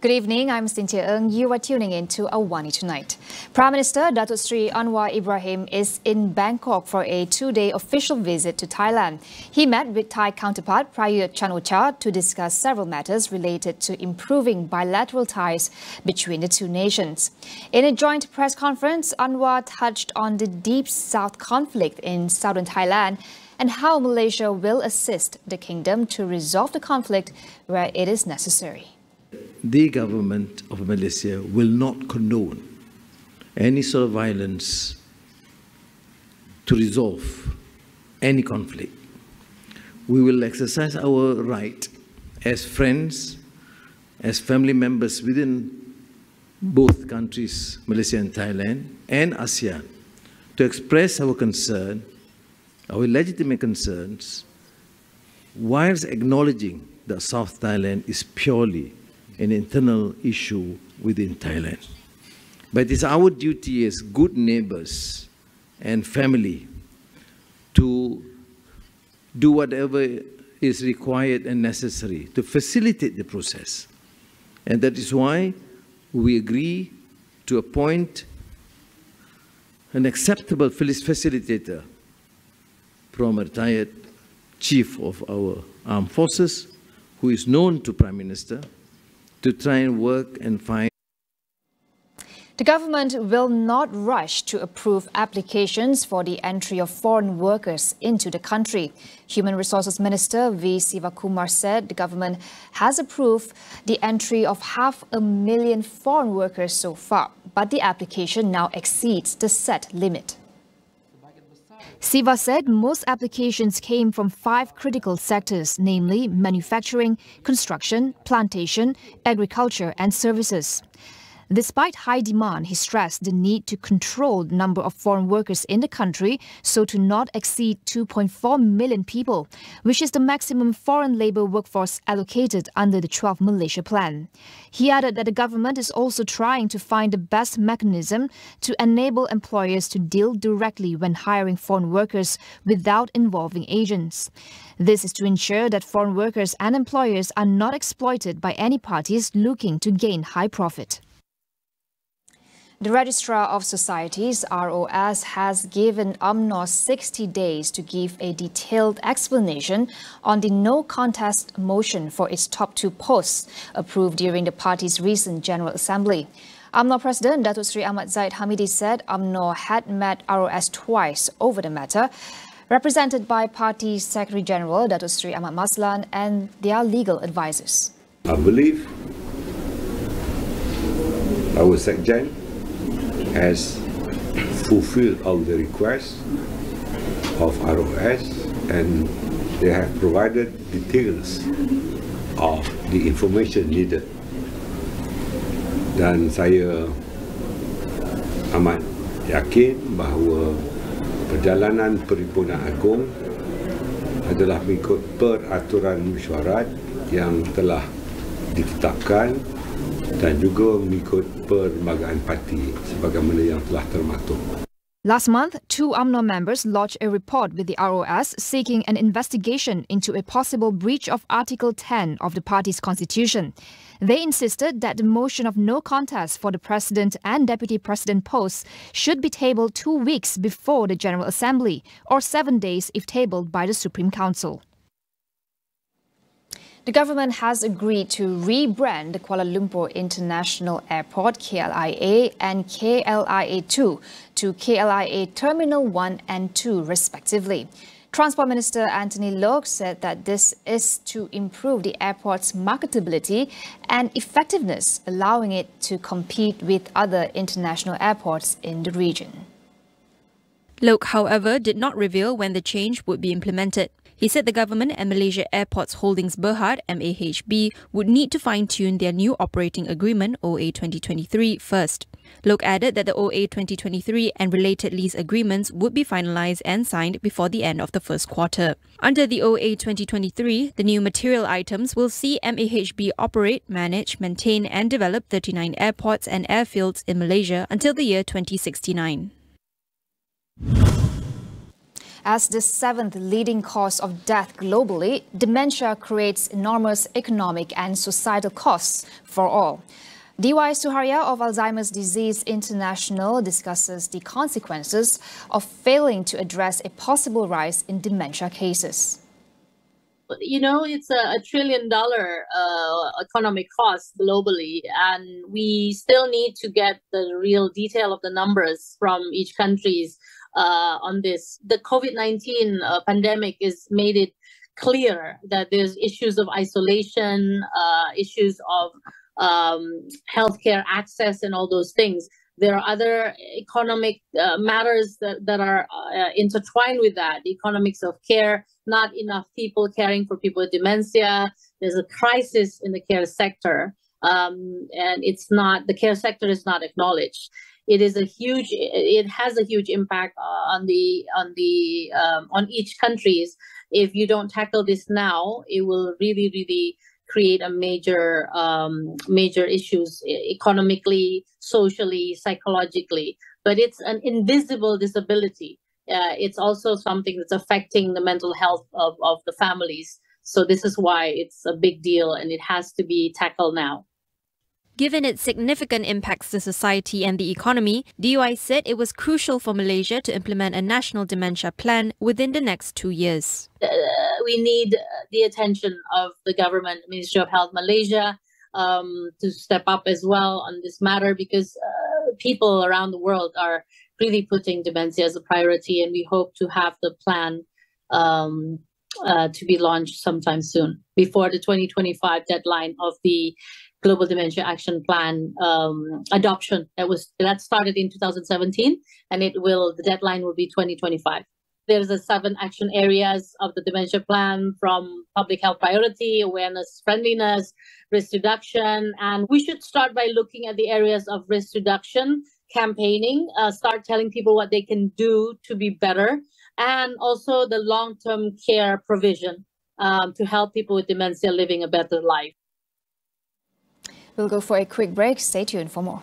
Good evening, I'm Cynthia Ng. You are tuning in to AWANI Tonight. Prime Minister Datuk Sri Anwar Ibrahim is in Bangkok for a two-day official visit to Thailand. He met with Thai counterpart Prayut Chan-o-cha to discuss several matters related to improving bilateral ties between the two nations. In a joint press conference, Anwar touched on the deep South conflict in southern Thailand and how Malaysia will assist the kingdom to resolve the conflict where it is necessary. The government of Malaysia will not condone any sort of violence to resolve any conflict. We will exercise our right as friends, as family members within both countries, Malaysia and Thailand, and ASEAN, to express our concern, our legitimate concerns, whilst acknowledging that South Thailand is purely an internal issue within Thailand. But it's our duty as good neighbors and family to do whatever is required and necessary to facilitate the process. And that is why we agree to appoint an acceptable facilitator from a retired chief of our armed forces, who is known to Prime Minister, to try and work and find. The government will not rush to approve applications for the entry of foreign workers into the country. Human Resources Minister V. Sivakumar said the government has approved the entry of 500,000 foreign workers so far, but the application now exceeds the set limit. Siva said most applications came from 5 critical sectors, namely manufacturing, construction, plantation, agriculture and services. Despite high demand, he stressed the need to control the number of foreign workers in the country so to not exceed 2.4 million people, which is the maximum foreign labour workforce allocated under the 12 Malaysia Plan. He added that the government is also trying to find the best mechanism to enable employers to deal directly when hiring foreign workers without involving agents. This is to ensure that foreign workers and employers are not exploited by any parties looking to gain high profit. The Registrar of Societies, ROS, has given UMNO 60 days to give a detailed explanation on the no-contest motion for its top 2 posts approved during the party's recent General Assembly. UMNO President Datuk Sri Ahmad Zahid Hamidi said UMNO had met ROS twice over the matter, represented by Party Secretary General Datuk Sri Ahmad Maslan and their legal advisors. I believe our Sekjen has fulfilled all the requests of ROS, and they have provided details of the information needed. Dan saya amat yakin bahawa perjalanan Perhimpunan Agong adalah mengikut peraturan mesyuarat yang telah ditetapkan dan juga mengikut perlembagaan parti sebagaimana yang telah termaktub. Last month, 2 UMNO members lodged a report with the ROS seeking an investigation into a possible breach of Article 10 of the party's constitution. They insisted that the motion of no contest for the President and Deputy President posts should be tabled 2 weeks before the General Assembly, or 7 days if tabled by the Supreme Council. The government has agreed to rebrand the Kuala Lumpur International Airport KLIA and KLIA 2 to KLIA Terminal 1 and 2 respectively. Transport Minister Anthony Loke said that this is to improve the airport's marketability and effectiveness, allowing it to compete with other international airports in the region. Loke, however, did not reveal when the change would be implemented. He said the government and Malaysia Airports Holdings Berhad, MAHB, would need to fine-tune their new operating agreement, OA 2023, first. Loke added that the OA 2023 and related lease agreements would be finalised and signed before the end of the first quarter. Under the OA 2023, the new material items will see MAHB operate, manage, maintain and develop 39 airports and airfields in Malaysia until the year 2069. As the 7th leading cause of death globally, dementia creates enormous economic and societal costs for all. DY Suharya of Alzheimer's Disease International discusses the consequences of failing to address a possible rise in dementia cases. You know, it's a $1 trillion economic cost globally, and we still need to get the real detail of the numbers from each country's on this. The COVID-19 pandemic has made it clear that there's issues of isolation, issues of healthcare access and all those things. There are other economic matters that are intertwined with that. The economics of care, not enough people caring for people with dementia. There's a crisis in the care sector, and the care sector is not acknowledged. It has a huge impact on each countries. If you don't tackle this now, it will really create a major issues economically, socially, psychologically. But it's an invisible disability. It's also something that's affecting the mental health of the families. So this is why it's a big deal, and it has to be tackled now. Given its significant impacts to society and the economy, DUI said it was crucial for Malaysia to implement a national dementia plan within the next 2 years. We need the attention of the government, Ministry of Health Malaysia, to step up as well on this matter, because people around the world are really putting dementia as a priority, and we hope to have the plan to be launched sometime soon, before the 2025 deadline of the Global Dementia Action Plan adoption. That started in 2017, and the deadline will be 2025. There's 7 action areas of the dementia plan, from public health priority, awareness, friendliness, risk reduction, and we should start by looking at the areas of risk reduction, campaigning, start telling people what they can do to be better, and also the long-term care provision to help people with dementia living a better life. We'll go for a quick break. Stay tuned for more.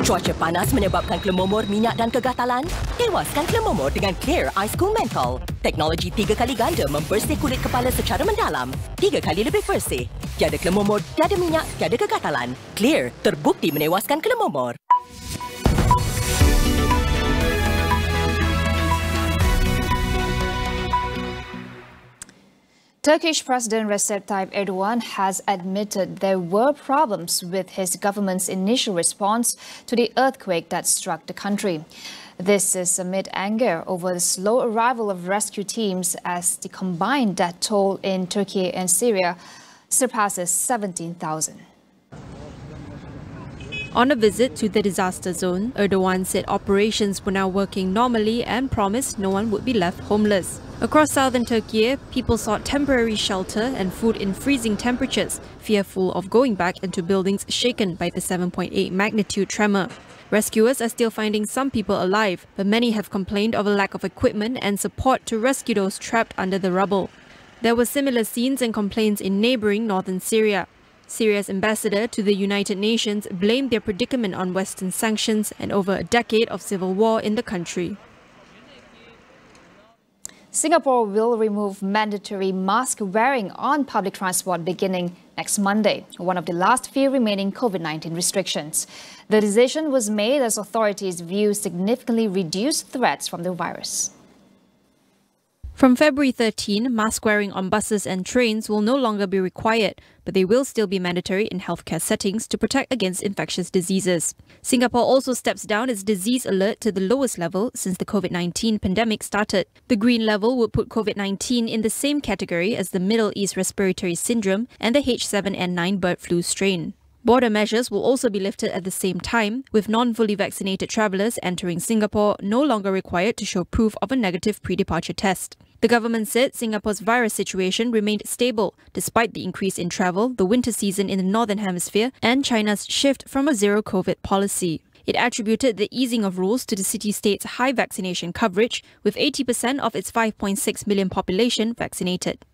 Cuaca panas menyebabkan kelemomor minyak dan kegatalan? Tewaskan kelemomor dengan Clear Ice Cool Menthol. Teknologi 3 kali ganda membersih kulit kepala secara mendalam. 3 kali lebih bersih. Tiada kelemomor, tiada minyak, tiada kegatalan. Clear terbukti menewaskan kelemomor. Turkish President Recep Tayyip Erdogan has admitted there were problems with his government's initial response to the earthquake that struck the country. This is amid anger over the slow arrival of rescue teams, as the combined death toll in Turkey and Syria surpasses 17,000. On a visit to the disaster zone, Erdogan said operations were now working normally and promised no one would be left homeless. Across southern Turkey, people sought temporary shelter and food in freezing temperatures, fearful of going back into buildings shaken by the 7.8 magnitude tremor. Rescuers are still finding some people alive, but many have complained of a lack of equipment and support to rescue those trapped under the rubble. There were similar scenes and complaints in neighbouring northern Syria. Syria's ambassador to the United Nations blamed their predicament on Western sanctions and over a decade of civil war in the country. Singapore will remove mandatory mask wearing on public transport beginning next Monday, one of the last few remaining COVID-19 restrictions. The decision was made as authorities view significantly reduced threats from the virus. From February 13, mask wearing on buses and trains will no longer be required, but they will still be mandatory in healthcare settings to protect against infectious diseases. Singapore also steps down its disease alert to the lowest level since the COVID-19 pandemic started. The green level would put COVID-19 in the same category as the Middle East Respiratory Syndrome and the H7N9 bird flu strain. Border measures will also be lifted at the same time, with non-fully vaccinated travellers entering Singapore no longer required to show proof of a negative pre-departure test. The government said Singapore's virus situation remained stable despite the increase in travel, the winter season in the Northern Hemisphere, and China's shift from a zero-COVID policy. It attributed the easing of rules to the city-state's high vaccination coverage, with 80% of its 5.6 million population vaccinated.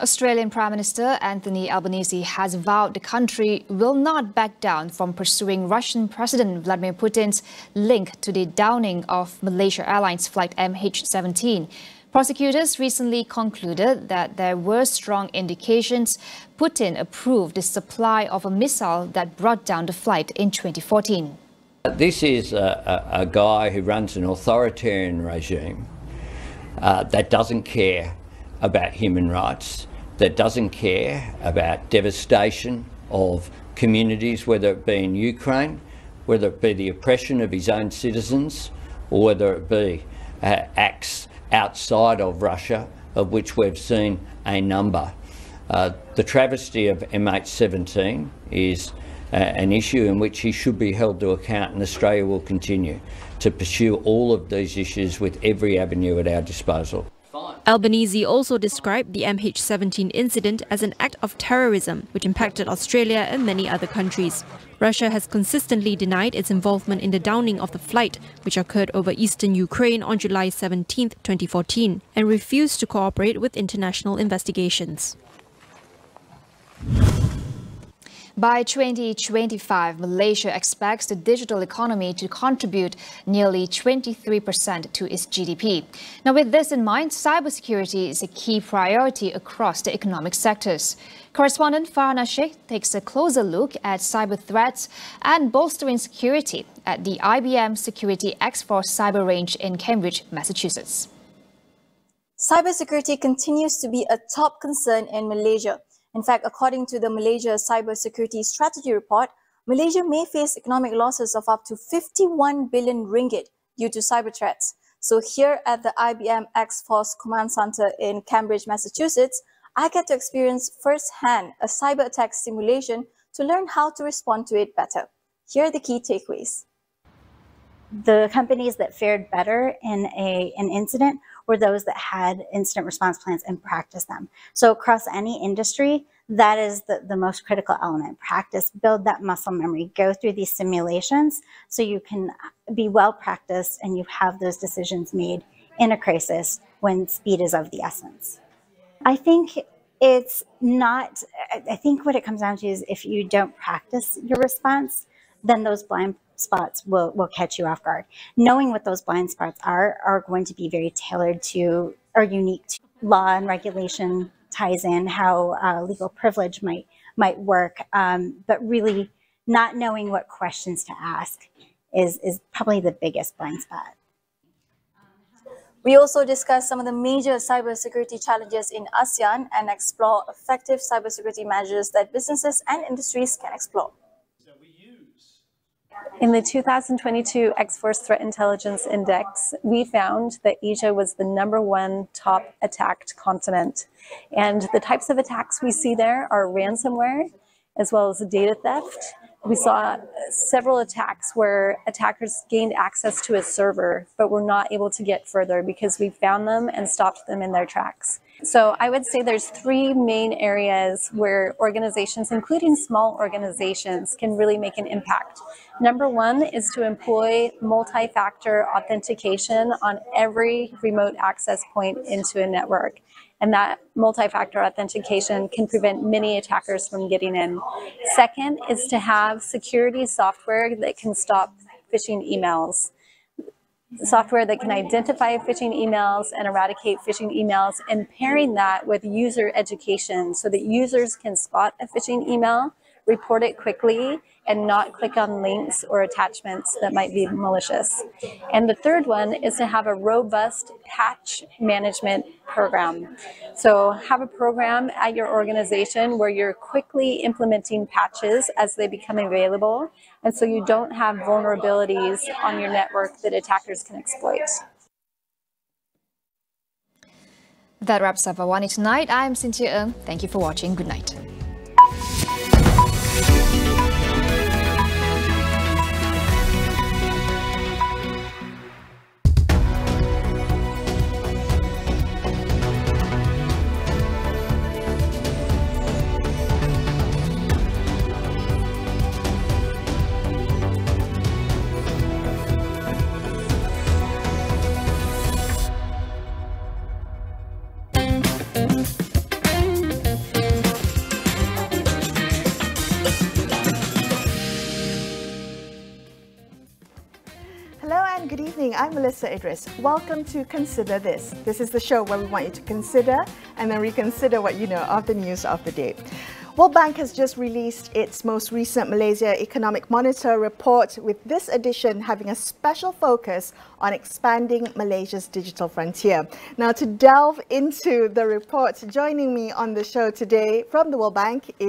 Australian Prime Minister Anthony Albanese has vowed the country will not back down from pursuing Russian President Vladimir Putin's link to the downing of Malaysia Airlines flight MH17. Prosecutors recently concluded that there were strong indications Putin approved the supply of a missile that brought down the flight in 2014. This is a guy who runs an authoritarian regime that doesn't care about human rights, that doesn't care about devastation of communities, whether it be in Ukraine, whether it be the oppression of his own citizens, or whether it be acts outside of Russia, of which we've seen a number. The travesty of MH17 is an issue in which he should be held to account, and Australia will continue to pursue all of these issues with every avenue at our disposal. Albanese also described the MH17 incident as an act of terrorism, which impacted Australia and many other countries. Russia has consistently denied its involvement in the downing of the flight, which occurred over eastern Ukraine on July 17, 2014, and refused to cooperate with international investigations. By 2025, Malaysia expects the digital economy to contribute nearly 23% to its GDP. Now, with this in mind, cybersecurity is a key priority across the economic sectors. Correspondent Farhana Sheikh takes a closer look at cyber threats and bolstering security at the IBM Security X-Force Cyber Range in Cambridge, Massachusetts. Cybersecurity continues to be a top concern in Malaysia. In fact, according to the Malaysia Cybersecurity Strategy Report, Malaysia may face economic losses of up to 51 billion ringgit due to cyber threats. So here at the IBM X-Force Command Center in Cambridge, Massachusetts, I get to experience firsthand a cyber attack simulation to learn how to respond to it better. Here are the key takeaways. The companies that fared better in an incident were those that had incident response plans and practiced them. So across any industry, that is the most critical element. Practice, build that muscle memory, go through these simulations so you can be well practiced and you have those decisions made in a crisis when speed is of the essence. I think it's not, I think what it comes down to is if you don't practice your response, then those blind spots will catch you off guard. Knowing what those blind spots are going to be very tailored to or unique to law and regulation ties in how legal privilege might work, but really not knowing what questions to ask is probably the biggest blind spot. We also discuss some of the major cybersecurity challenges in ASEAN and explore effective cybersecurity measures that businesses and industries can explore. In the 2022 X-Force Threat Intelligence Index, we found that Asia was the #1 top attacked continent. And the types of attacks we see there are ransomware, as well as data theft. We saw several attacks where attackers gained access to a server, but were not able to get further because we found them and stopped them in their tracks. So I would say there's 3 main areas where organizations, including small organizations, can really make an impact. #1 is to employ multi-factor authentication on every remote access point into a network. And that multi-factor authentication can prevent many attackers from getting in. Second is to have security software that can stop phishing emails. Software that can identify phishing emails and eradicate phishing emails, and pairing that with user education so that users can spot a phishing email, report it quickly, and not click on links or attachments that might be malicious. And the third one is to have a robust patch management program. So have a program at your organization where you're quickly implementing patches as they become available, and so you don't have vulnerabilities on your network that attackers can exploit. That wraps up AWANI Tonight. I'm Cynthia Ng. Thank you for watching. Good night. good evening. I'm Melissa Idris. Welcome to Consider This. This is the show where we want you to consider and then reconsider what you know of the news of the day. World Bank has just released its most recent Malaysia Economic Monitor report, with this edition having a special focus on expanding Malaysia's digital frontier. Now, to delve into the report, joining me on the show today from the World Bank is